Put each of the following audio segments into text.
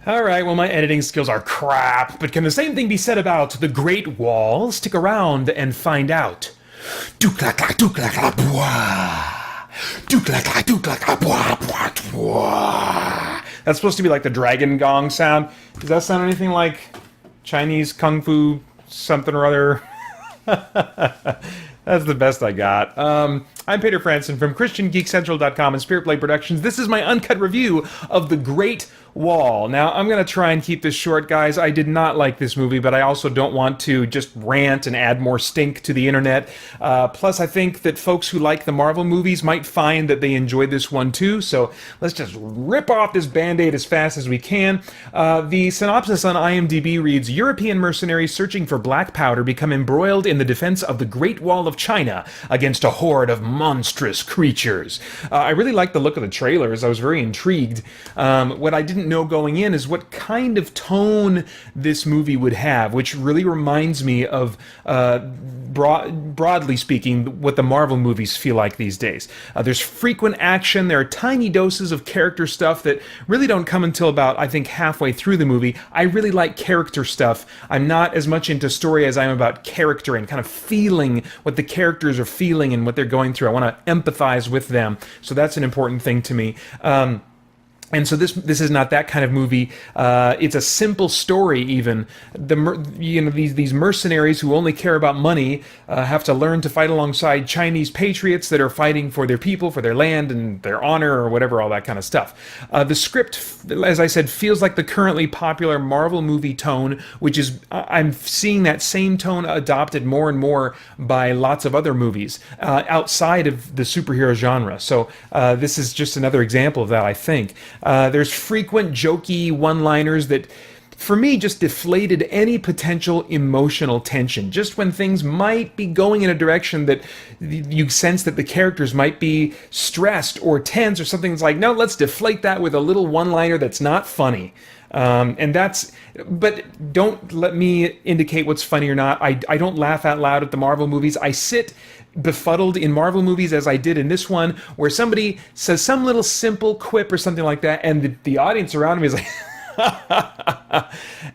Alright, well my editing skills are crap, but can the same thing be said about the Great Wall? Stick around and find out. That's supposed to be like the dragon gong sound. Does that sound anything like Chinese kung fu something or other? That's the best I got. I'm Peter Franson from christiangeekcentral.com and Spirit Blade Productions. This is my uncut review of The Great Wall. Now, I'm going to try and keep this short, guys. I did not like this movie, but I also don't want to just rant and add more stink to the internet. Plus, I think that folks who like the Marvel movies might find that they enjoyed this one too, so let's just rip off this Band-Aid as fast as we can. The synopsis on IMDb reads, European mercenaries searching for black powder become embroiled in the defense of the Great Wall of China against a horde of monstrous creatures. I really liked the look of the trailers. I was very intrigued. What I didn't know going in is what kind of tone this movie would have, which really reminds me of, broadly speaking, what the Marvel movies feel like these days. There's frequent action, there are tiny doses of character stuff that really don't come until about, I think, halfway through the movie. I really like character stuff. I'm not as much into story as I am about character and kind of feeling what the characters are feeling and what they're going through. I want to empathize with them, so that's an important thing to me. And so this is not that kind of movie. It's a simple story. Even these mercenaries who only care about money have to learn to fight alongside Chinese patriots that are fighting for their people, for their land, and their honor, or whatever, all that kind of stuff. The script, as I said, feels like the currently popular Marvel movie tone, which is I'm seeing that same tone adopted more and more by lots of other movies outside of the superhero genre. So this is just another example of that, I think. There's frequent jokey one-liners that, for me, just deflated any potential emotional tension. Just when things might be going in a direction that you sense that the characters might be stressed or tense or something, it's like, no, let's deflate that with a little one-liner that's not funny. But don't let me indicate what's funny or not. I don't laugh out loud at the Marvel movies. I sit befuddled in Marvel movies, as I did in this one, where somebody says some little simple quip or something like that, and the audience around me is like,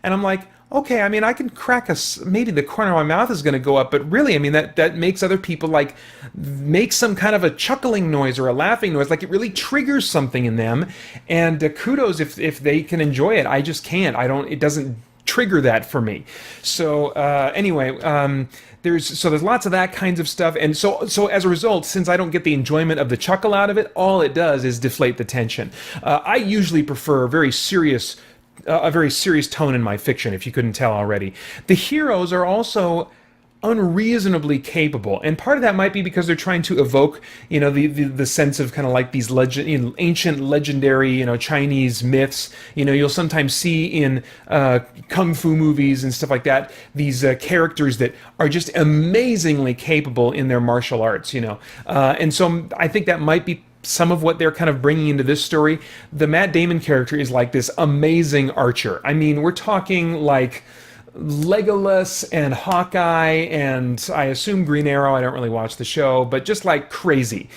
and I'm like, okay, I mean, I can crack maybe the corner of my mouth is going to go up, but really, I mean, that makes other people, like, make some kind of a chuckling noise or a laughing noise, like it really triggers something in them, and kudos if they can enjoy it. I just can't. It doesn't trigger that for me. So anyway, there's lots of that kinds of stuff, and so as a result, since I don't get the enjoyment of the chuckle out of it, all it does is deflate the tension. I usually prefer a very serious tone in my fiction, if you couldn't tell already. The heroes are also unreasonably capable, and part of that might be because they're trying to evoke, the sense of kind of like these ancient legendary, Chinese myths. You'll sometimes see in kung fu movies and stuff like that these characters that are just amazingly capable in their martial arts. And so I think that might be some of what they're kind of bringing into this story. The Matt Damon character is like this amazing archer. I mean, we're talking like Legolas and Hawkeye and I assume Green Arrow. I don't really watch the show, but just like crazy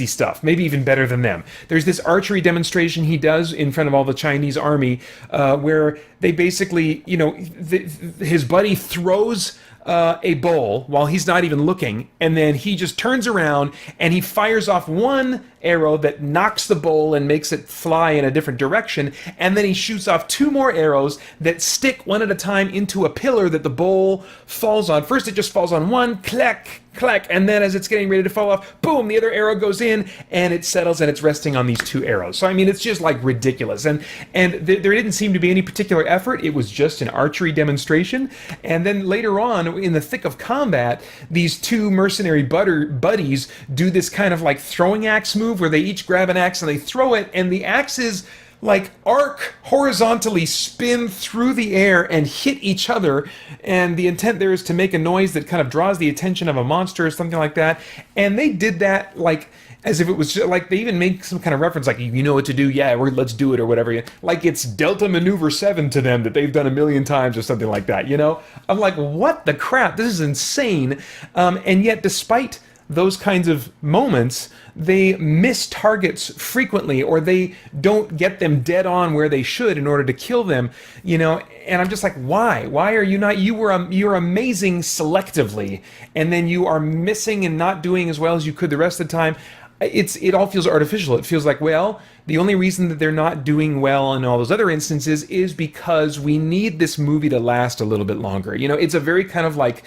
stuff, maybe even better than them. There's this archery demonstration he does in front of all the Chinese army where they basically, his buddy throws a bowl while he's not even looking, and then he just turns around and he fires off one arrow that knocks the bowl and makes it fly in a different direction, and then he shoots off two more arrows that stick one at a time into a pillar that the bowl falls on. First it just falls on one, clack, clack, and then as it's getting ready to fall off, boom, the other arrow goes in and it settles and it's resting on these two arrows. So I mean, it's just like ridiculous, and there didn't seem to be any particular effort. It was just an archery demonstration, and then later on in the thick of combat, these two mercenary buddies do this kind of like throwing axe move where they each grab an axe and they throw it, and the axes like arc horizontally spin through the air and hit each other, and the intent there is to make a noise that kind of draws the attention of a monster or something like that. And they did that like as if it was just, like they even make some kind of reference like, you know what to do, yeah, let's do it or whatever, like it's Delta Maneuver 7 to them that they've done a million times or something like that, you know. I'm like, what the crap, this is insane. And yet despite those kinds of moments, they miss targets frequently, or they don't get them dead on where they should in order to kill them, you know. And I'm just like, why are you not, you're amazing selectively, and then you are missing and not doing as well as you could the rest of the time. It all feels artificial. It feels like, well, the only reason that they're not doing well in all those other instances is because we need this movie to last a little bit longer. You know, it's a very kind of like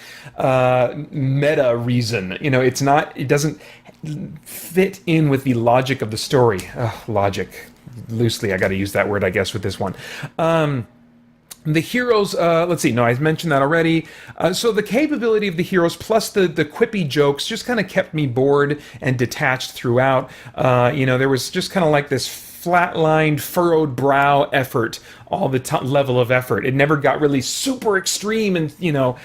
meta reason. You know, it doesn't fit in with the logic of the story. Logic, loosely, I got to use that word, I guess, with this one. The heroes, let's see, no, I mentioned that already. So the capability of the heroes plus the quippy jokes just kind of kept me bored and detached throughout. You know, there was just kind of like this flatlined, furrowed brow effort, all the level of effort. It never got really super extreme, and you know,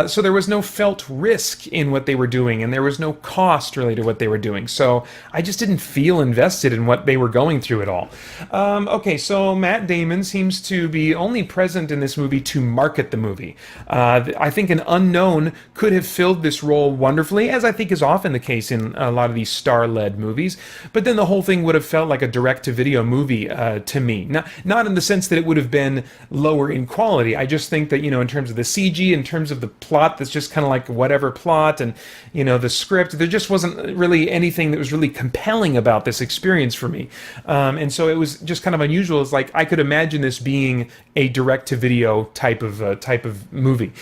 so there was no felt risk in what they were doing, and there was no cost really to what they were doing. So I just didn't feel invested in what they were going through at all. Okay, so Matt Damon seems to be only present in this movie to market the movie. I think an unknown could have filled this role wonderfully, as I think is often the case in a lot of these star-led movies, but then the whole thing would have felt like a direct-to-video movie to me. Not in the sense that it would have been lower in quality. I just think that, you know, in terms of the CG, in terms of the plot, that's just kind of like whatever plot, and, you know, the script, there just wasn't really anything that was really compelling about this experience for me. And so it was just kind of unusual. It's like I could imagine this being a direct-to-video type of movie.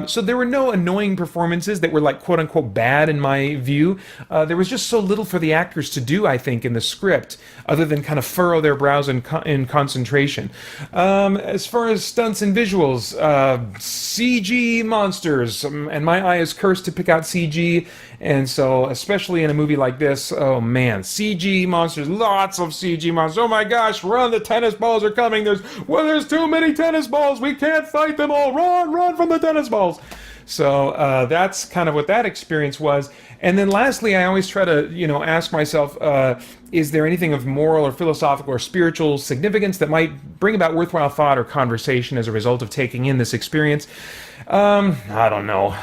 So there were no annoying performances that were like quote-unquote bad in my view. There was just so little for the actors to do, I think, in the script, other than kind of furrow their brows in concentration. As far as stunts and visuals, CG monsters, and my eye is cursed to pick out CG, and so especially in a movie like this, oh man, CG monsters, lots of CG monsters. Oh my gosh, run, the tennis balls are coming. There's too many tennis balls. We can't fight them all. Run from the tennis balls. So that's kind of what that experience was. And then lastly, I always try to, you know, ask myself, is there anything of moral or philosophical or spiritual significance that might bring about worthwhile thought or conversation as a result of taking in this experience? I don't know.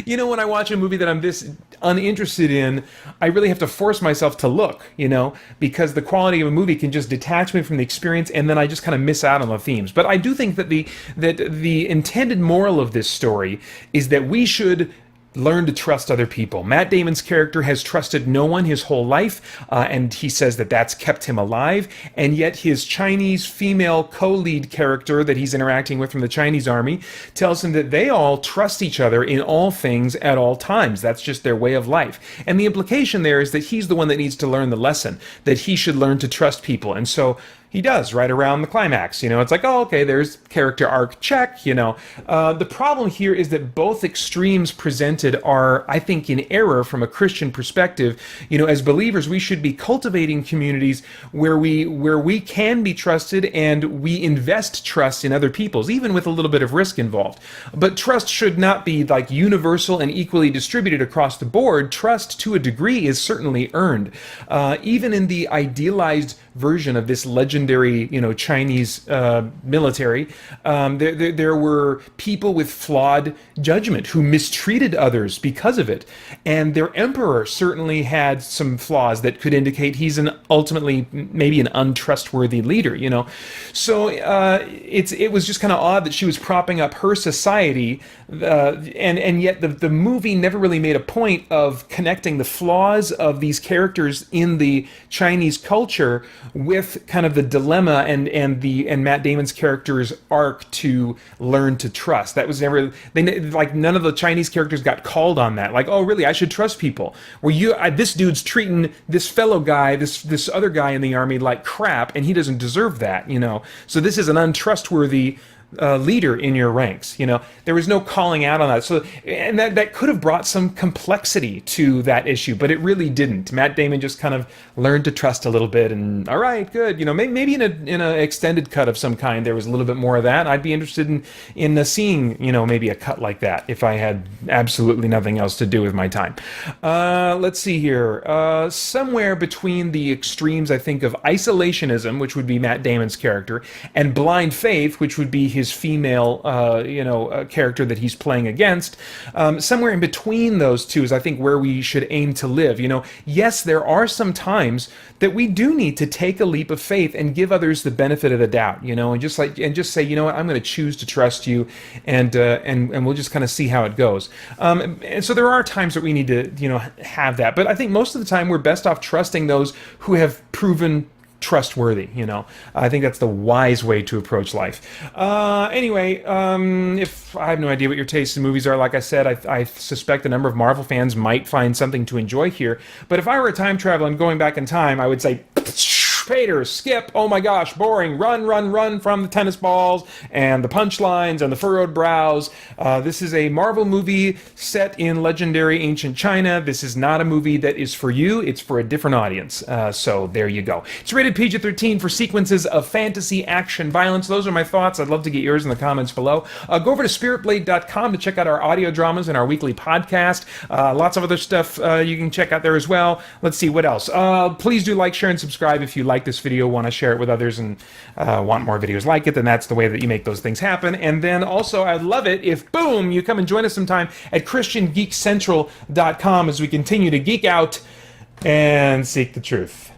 You know, when I watch a movie that I'm this uninterested in, I really have to force myself to look, you know, because the quality of a movie can just detach me from the experience, and then I just kind of miss out on the themes. But I do think that the intended moral of this story is that we should learn to trust other people. Matt Damon's character has trusted no one his whole life, and he says that that's kept him alive, and yet his Chinese female co-lead character that he's interacting with from the Chinese army tells him that they all trust each other in all things at all times. That's just their way of life. And the implication there is that he's the one that needs to learn the lesson, that he should learn to trust people. And so he does right around the climax. You know, it's like, oh, okay, there's character arc, check, you know. The problem here is that both extremes presented are, I think, in error from a Christian perspective. You know, as believers, we should be cultivating communities where we can be trusted, and we invest trust in other people's, even with a little bit of risk involved. But trust should not be like universal and equally distributed across the board. Trust, to a degree, is certainly earned. Even in the idealized version of this legendary, you know, Chinese military, there were people with flawed judgment who mistreated others because of it, and their emperor certainly had some flaws that could indicate he's ultimately maybe an untrustworthy leader, you know. So it was just kind of odd that she was propping up her society, and yet the movie never really made a point of connecting the flaws of these characters in the Chinese culture with kind of the dilemma and Matt Damon's character's arc to learn to trust. That was never, like, none of the Chinese characters got called on that. Like, oh, really, I should trust people. Where this dude's treating this fellow guy, this other guy in the army like crap, and he doesn't deserve that, you know. So this is an untrustworthy leader in your ranks. You know, there was no calling out on that. So, and that could have brought some complexity to that issue, but it really didn't. Matt Damon just kind of learned to trust a little bit, and all right, good. You know, maybe in a extended cut of some kind, there was a little bit more of that. I'd be interested in seeing, you know, maybe a cut like that if I had absolutely nothing else to do with my time. Let's see here. Somewhere between the extremes, I think, of isolationism, which would be Matt Damon's character, and blind faith, which would be his female, character that he's playing against. Somewhere in between those two is, I think, where we should aim to live. You know, yes, there are some times that we do need to take a leap of faith and give others the benefit of the doubt. You know, and just say, you know what, I'm going to choose to trust you, and we'll just kind of see how it goes. And so there are times that we need to, you know, have that. But I think most of the time we're best off trusting those who have proven trustworthy. You know, I think that's the wise way to approach life. Anyway, if I have no idea what your tastes in movies are, like I said, I suspect a number of Marvel fans might find something to enjoy here. But if I were a time traveler and going back in time, I would say, Pater, skip, oh my gosh, boring, run from the tennis balls and the punchlines and the furrowed brows. This is a Marvel movie set in legendary ancient China. This is not a movie that is for you. It's for a different audience. So there you go. It's rated PG-13 for sequences of fantasy, action, violence. Those are my thoughts. I'd love to get yours in the comments below. Go over to spiritblade.com to check out our audio dramas and our weekly podcast. Lots of other stuff you can check out there as well. Let's see, what else? Please do like, share, and subscribe if you like this video, want to share it with others, and want more videos like it. Then that's the way that you make those things happen. And then also, I'd love it if, boom, you come and join us sometime at christiangeekcentral.com as we continue to geek out and seek the truth.